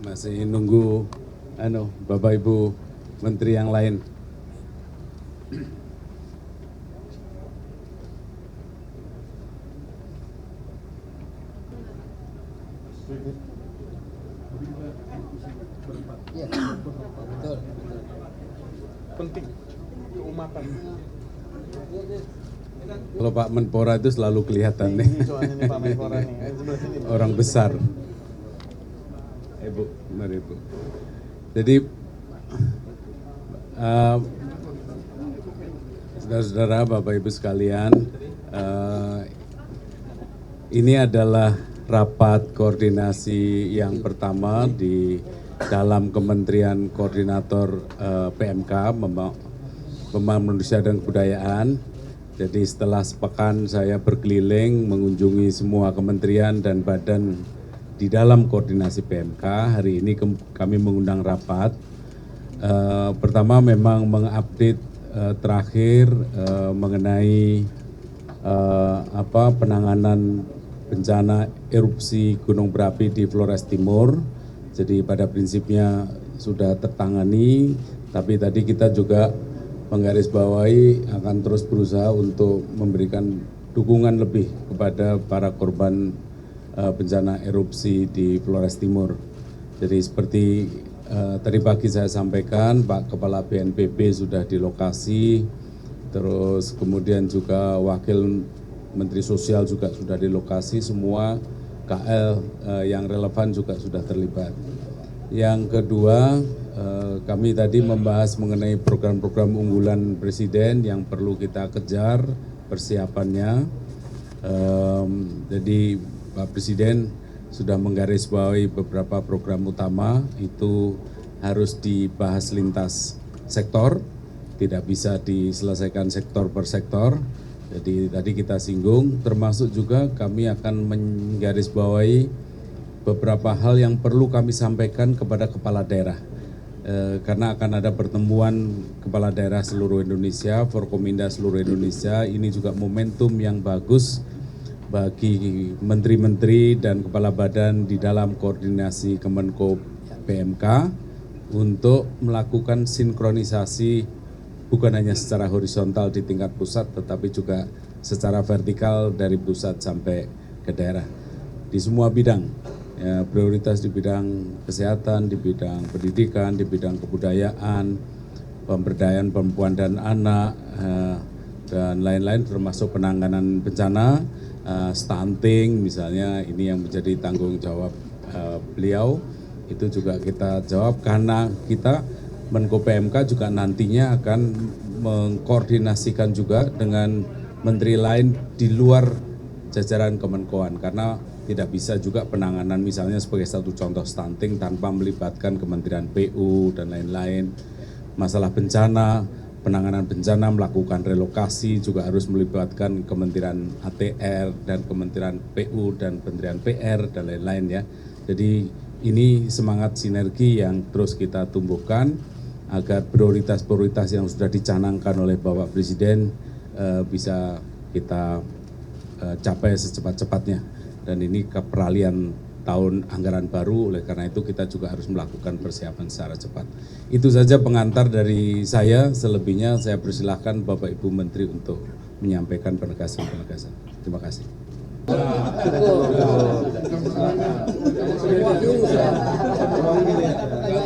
Masih nunggu Bapak Ibu Menteri yang lain. Iya, betul. Penting keumatan. Kalau Pak Menpora itu selalu kelihatan nih. Soalnya nih Pak Menpora nih, sebelah sini. Orang besar. Ibu, mari Ibu. Jadi saudara-saudara, Bapak Ibu sekalian, ini adalah rapat koordinasi yang pertama di dalam Kementerian Koordinator PMK, Pembangunan Manusia dan Kebudayaan. Jadi setelah sepekan saya berkeliling mengunjungi semua kementerian dan badan di dalam koordinasi PMK, hari ini kami mengundang rapat. Pertama memang mengupdate terakhir mengenai penanganan bencana erupsi gunung berapi di Flores Timur. Jadi pada prinsipnya sudah tertangani, tapi tadi kita juga menggarisbawahi akan terus berusaha untuk memberikan dukungan lebih kepada para korban bencana erupsi di Flores Timur. Jadi seperti tadi pagi saya sampaikan, Pak Kepala BNPB sudah di lokasi, terus kemudian juga Wakil Menteri Sosial juga sudah di lokasi, semua KL yang relevan juga sudah terlibat. Yang kedua, kami tadi membahas mengenai program-program unggulan Presiden yang perlu kita kejar persiapannya. Jadi Pak Presiden sudah menggarisbawahi beberapa program utama, itu harus dibahas lintas sektor, tidak bisa diselesaikan sektor per sektor. Jadi tadi kita singgung, termasuk juga kami akan menggarisbawahi beberapa hal yang perlu kami sampaikan kepada kepala daerah. Karena akan ada pertemuan kepala daerah seluruh Indonesia, Forkominda seluruh Indonesia, ini juga momentum yang bagus bagi menteri-menteri dan kepala badan di dalam koordinasi Kemenko PMK untuk melakukan sinkronisasi bukan hanya secara horizontal di tingkat pusat, tetapi juga secara vertikal dari pusat sampai ke daerah. Di semua bidang, ya, prioritas di bidang kesehatan, di bidang pendidikan, di bidang kebudayaan, pemberdayaan perempuan dan anak, dan lain-lain termasuk penanganan bencana, stunting misalnya, ini yang menjadi tanggung jawab beliau, itu juga kita jawab karena kita Menko PMK juga nantinya akan mengkoordinasikan juga dengan menteri lain di luar jajaran Kemenkoan, karena tidak bisa juga penanganan misalnya sebagai satu contoh stunting tanpa melibatkan Kementerian PU dan lain-lain. Masalah bencana, penanganan bencana, melakukan relokasi juga harus melibatkan Kementerian ATR dan Kementerian PU dan Kementerian PR dan lain-lain ya. Jadi ini semangat sinergi yang terus kita tumbuhkan agar prioritas-prioritas yang sudah dicanangkan oleh Bapak Presiden bisa kita capai secepat-cepatnya. Dan ini keperalian tahun anggaran baru, oleh karena itu kita juga harus melakukan persiapan secara cepat. Itu saja pengantar dari saya, selebihnya saya persilahkan Bapak Ibu Menteri untuk menyampaikan penegasan-penegasan. Terima kasih. Kalau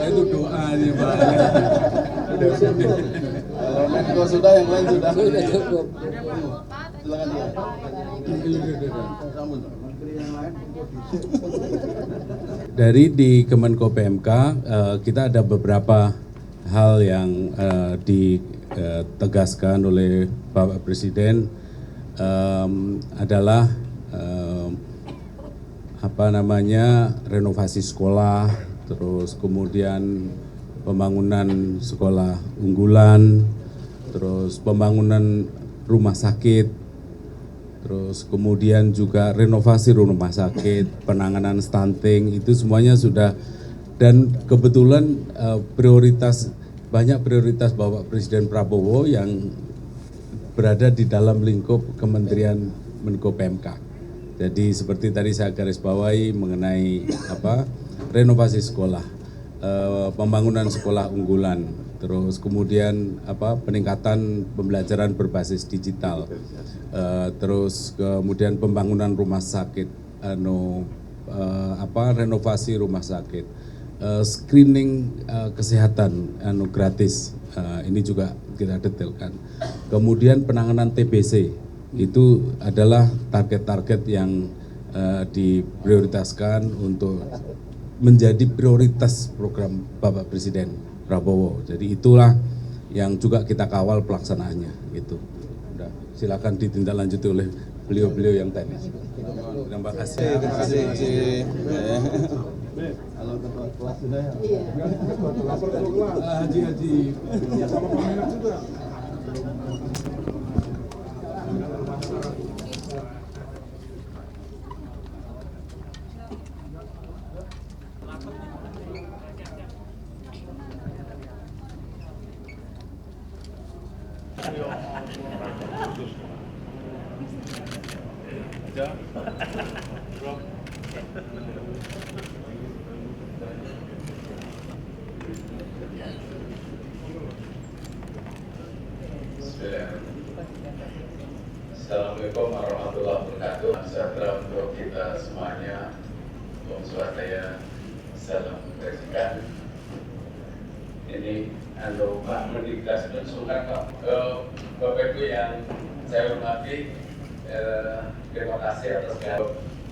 itu doanya Pak. Kalau Menko sudah, yang lain sudah. Sudah cukup. Silakan dia. Dari di Kemenko PMK kita ada beberapa hal yang ditegaskan oleh Bapak Presiden, adalah renovasi sekolah, terus kemudian pembangunan sekolah unggulan, terus pembangunan rumah sakit, terus kemudian juga renovasi rumah sakit, penanganan stunting, itu semuanya sudah. Dan kebetulan banyak prioritas Bapak Presiden Prabowo yang berada di dalam lingkup Kementerian Menko PMK. Jadi seperti tadi saya garis bawahi mengenai renovasi sekolah, pembangunan sekolah unggulan, terus kemudian peningkatan pembelajaran berbasis digital, terus kemudian pembangunan rumah sakit, renovasi rumah sakit, screening kesehatan gratis, ini juga kita detailkan. Kemudian penanganan TBC itu adalah target-target yang diprioritaskan untuk menjadi prioritas program Bapak Presiden Prabowo. Jadi itulah yang juga kita kawal pelaksanaannya. Gitu. Udah, silakan ditindaklanjuti oleh beliau-beliau yang teknis. Terima kasih. Terima kasih. Halo ketua kelas sudah ya? Iya. Haji. Sama pemenang juga. Assalamualaikum warahmatullahi wabarakatuh. Sejahtera untuk kita semuanya. Om Swadaya, salam kebajikan. Ini Pak Mendikdas dan Sultan Bapak Ibu yang saya hormati, terima kasih atas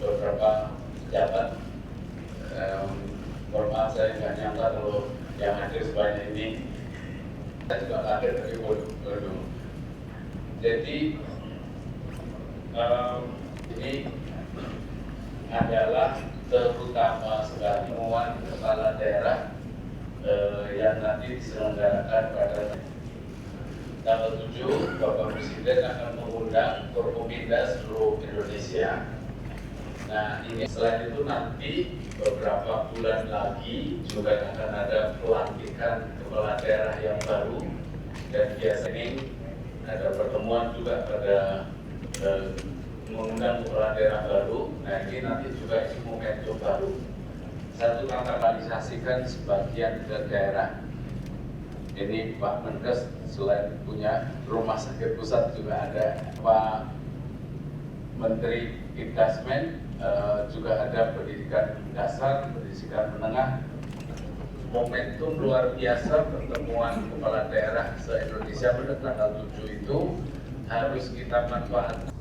beberapa pejabat. Mohon maaf saya nggak nyangka kalau yang hadir sebanyak ini. Saya juga kaget dari bodoh. Jadi ini adalah terutama sekali temuan kepala daerah yang nanti diselenggarakan pada tanggal 7. Bapak Presiden akan mengundang Forkopimda seluruh Indonesia. Nah ini selain itu nanti beberapa bulan lagi juga akan ada pelantikan kepala daerah yang baru, dan biasanya ada pertemuan juga pada mengundang kepala daerah baru. Nah ini nanti juga ini momentum baru. Satu, kapitalisasikan sebagian ke daerah. Ini Pak Menkes selain punya rumah sakit pusat juga ada. Pak Menteri Dikdasmen juga ada pendidikan dasar, pendidikan menengah. Momentum luar biasa pertemuan kepala daerah se-Indonesia pada tanggal 7 itu harus kita manfaatkan.